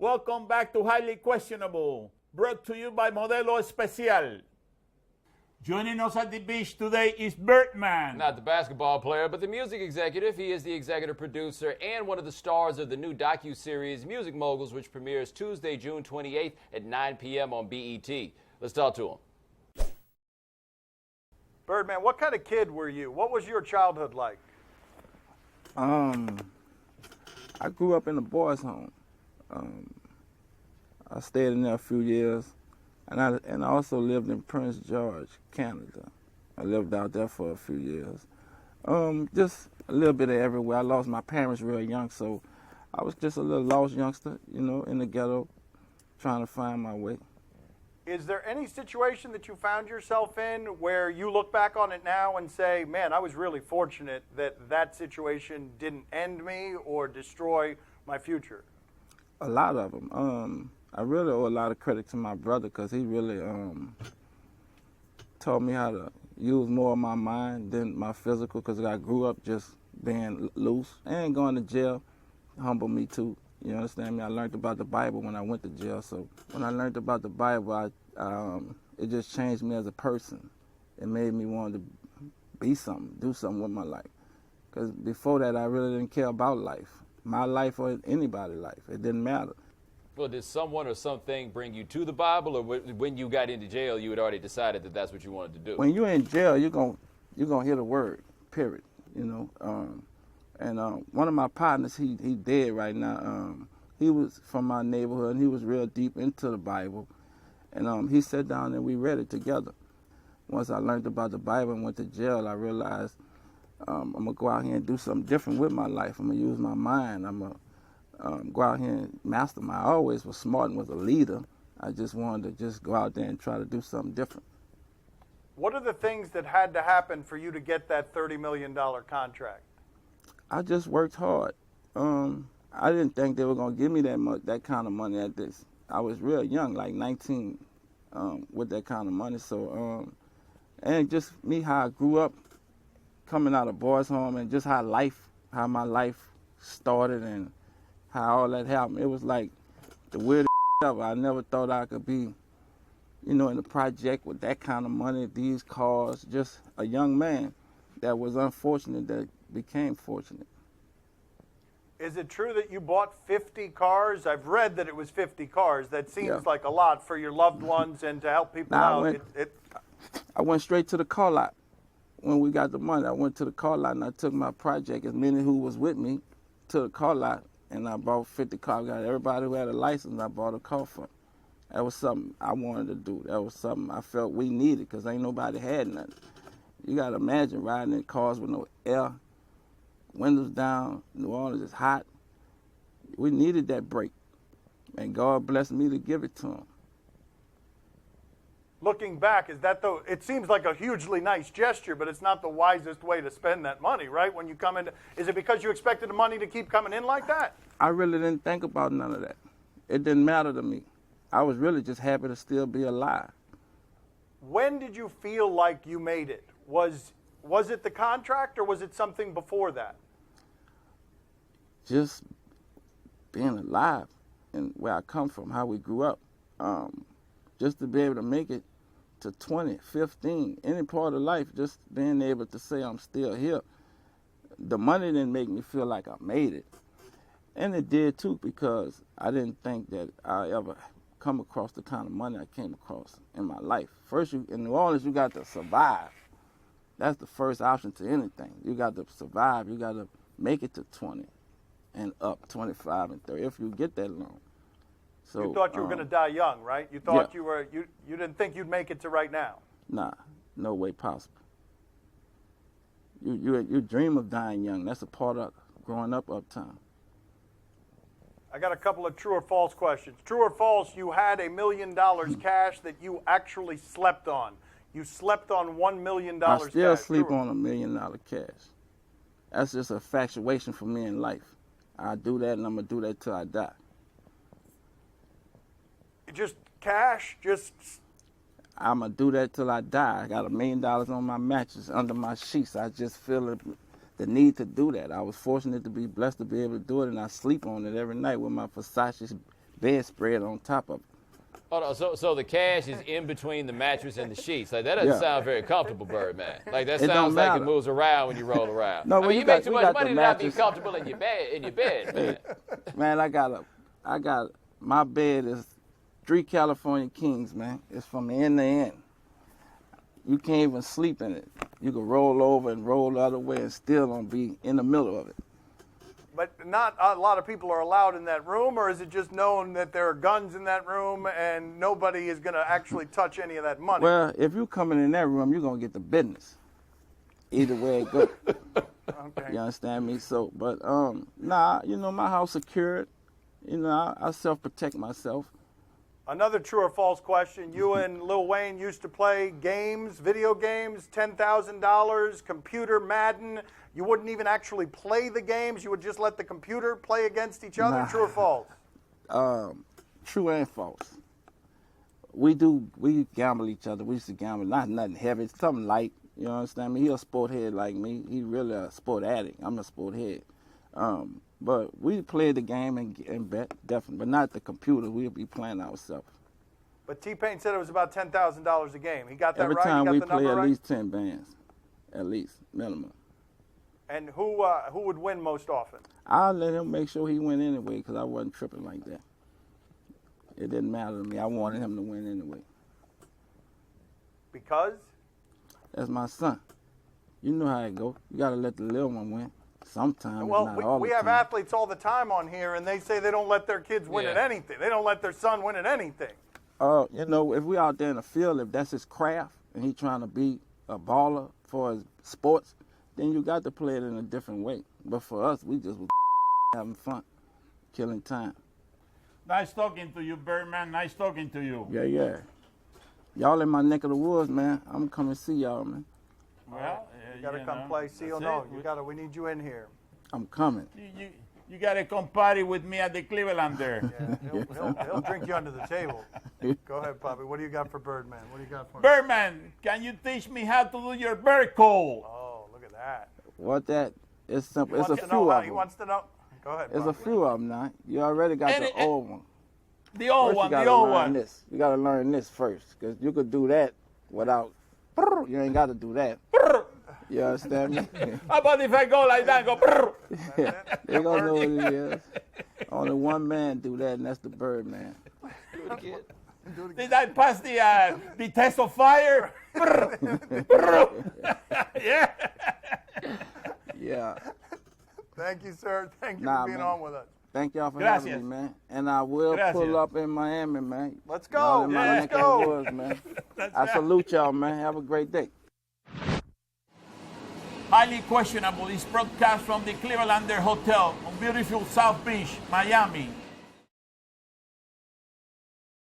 Welcome back to Highly Questionable, brought to you by Modelo Especial. Joining us at the beach today is Birdman. Not the basketball player, but the music executive. He is the executive producer and one of the stars of the new docuseries Music Moguls, which premieres Tuesday, June 28th at 9 p.m. on BET. Let's talk to him. Birdman, what kind of kid were you? What was your childhood like? I grew up in a boys' home. I stayed in there a few years, and I also lived in Prince George, Canada. I lived out there for a few years. Just a little bit of everywhere. I lost my parents real young, so I was just a little lost youngster, you know, in the ghetto, trying to find my way. Is there any situation that you found yourself in where you look back on it now and say, man, I was really fortunate that that situation didn't end me or destroy my future? A lot of them. I really owe a lot of credit to my brother because he really taught me how to use more of my mind than my physical, because I grew up just being loose and going to jail humbled me too. You understand me? I learned about the Bible when I went to jail. So when I learned about the Bible, it just changed me as a person. It made me want to be something, do something with my life. Because before that, I really didn't care about life. My life or anybody's life. It didn't matter. Well, did someone or something bring you to the Bible, or when you got into jail, you had already decided that that's what you wanted to do? When you're in jail, you're gonna hear the word, period. You know. One of my partners, he dead right now. He was from my neighborhood, and he was real deep into the Bible. And he sat down and we read it together. Once I learned about the Bible and went to jail, I realized I'm going to go out here and do something different with my life. I'm going to use my mind. I'm going to go out here and mastermind. I always was smart and was a leader. I just wanted to just go out there and try to do something different. What are the things that had to happen for you to get that $30 million contract? I just worked hard. I didn't think they were going to give me that kind of money at this. I was real young, like 19, with that kind of money. So, and just me, how I grew up, coming out of boys' home, and just how my life started and how all that happened. It was like the weirdest ever. I never thought I could be, you know, in the project with that kind of money, these cars, just a young man that was unfortunate that became fortunate. Is it true that you bought 50 cars? I've read that it was 50 cars. That seems like a lot for your loved ones and to help people out. I went straight to the car lot. When we got the money, I went to the car lot and I took my project, as many who was with me, to the car lot, and I bought 50 cars. Got everybody who had a license, I bought a car for. That was something I wanted to do. That was something I felt we needed, because ain't nobody had nothing. You got to imagine riding in cars with no air, windows down, New Orleans is hot. We needed that break, and God blessed me to give it to him. Looking back, it seems like a hugely nice gesture, but it's not the wisest way to spend that money, right? When you come in, is it because you expected the money to keep coming in like that? I really didn't think about none of that. It didn't matter to me. I was really just happy to still be alive. When did you feel like you made it? Was it the contract, or was it something before that? Just being alive and where I come from, how we grew up. Just to be able to make it to 20, 15, any part of life, just being able to say I'm still here. The money didn't make me feel like I made it. And it did too, because I didn't think that I ever come across the kind of money I came across in my life. First, in New Orleans, you got to survive. That's the first option to anything. You got to survive. You got to make it to 20 and up, 25 and 30, if you get that long. So, you thought you were going to die young, right? You thought you didn't think you'd make it to right now. Nah, no way possible. You dream of dying young. That's a part of growing up uptown. I got a couple of true or false questions. True or false, you had $1 million cash that you actually slept on. You slept on $1 million cash. I still sleep on $1 million cash. That's just a fatuation for me in life. I do that, and I'm going to do that till I die. Just cash? I'm going to do that till I die. I got $1 million on my mattress, under my sheets. I just feel the need to do that. I was fortunate to be blessed to be able to do it, and I sleep on it every night with my Versace bedspread on top of it. Hold on, so the cash is in between the mattress and the sheets. Like, that doesn't Yeah. sound very comfortable, Birdman. Like, that It sounds don't like it matter. moves around when you roll around. No, I well, mean, you you got- make too we much got money the to not be mattress. comfortable in your bed, man. Man, I got my bed is 3 California Kings, man. It's from end to end. You can't even sleep in it. You can roll over and roll the other way and still don't be in the middle of it. But not a lot of people are allowed in that room, or is it just known that there are guns in that room and nobody is going to actually touch any of that money? Well, if you coming in that room, you're gonna get the business. Either way it goes. Okay. You understand me? So, but nah, you know, my house secured. You know, I self-protect myself. Another true or false question. You and Lil Wayne used to play games, video games, $10,000, computer Madden. You wouldn't even actually play the games. You would just let the computer play against each other. Nah. True or false? True and false. We gamble each other. We used to gamble, not nothing heavy, something light. You understand me? He a sport head like me. He really a sport addict. I'm a sport head. But we played the game and bet, definitely. But not the computer. We'll be playing ourselves. But T-Pain said it was about $10,000 a game. He got that Every right? time He got we the play number at right? least 10 bands. At least, minimum. And who would win most often? I let him make sure he win anyway because I wasn't tripping like that. It didn't matter to me. I wanted him to win anyway. Because? That's my son. You know how it go. You got to let the little one win. Sometimes, Well, not all we the have time. athletes all the time on here, and they say they don't let their kids win at Yeah. anything. They don't let their son win at anything. You know, if we out there in the field, if that's his craft and he trying to be a baller for his sports, then you got to play it in a different way. But for us, we just was having fun, killing time. Nice talking to you, Birdman. Nice talking to you. Yeah. Y'all in my neck of the woods, man. I'm coming to see y'all, man. Well, You got to you come know, play. See or that's no? it. We need you in here. I'm coming. You got to come party with me at the Clevelander. Yeah, he'll drink you under the table. Go ahead, Poppy. What do you got for Birdman? What do you got for him? Birdman, can you teach me how to do your bird call? Oh, look at that. What that? It's simple. He It's a wants to few know of how, them. He wants to know. Go ahead, There's a Poppy. few of them now. You already got And the it- old one. The old First, one, you gotta the old learn one. this. You gotta learn this first, because you could do that without. You ain't got to do that. You understand me? How about if I go like that, go brrr? They gonna know what it is. Only one man do that, and that's the Birdman. Did I pass the test of fire? Brrr. Brrr. Yeah. Yeah. Thank you, sir. Thank you Nah, for being man. on with us. Thank y'all for Gracias. having me, man. And I will Gracias. pull up in Miami, man. Let's Y'all go. in my Yeah. neck Let's of the go. woods, man. That's I right. salute y'all, man. Have a great day. Highly questionable is broadcast from the Clevelander Hotel on beautiful South Beach, Miami.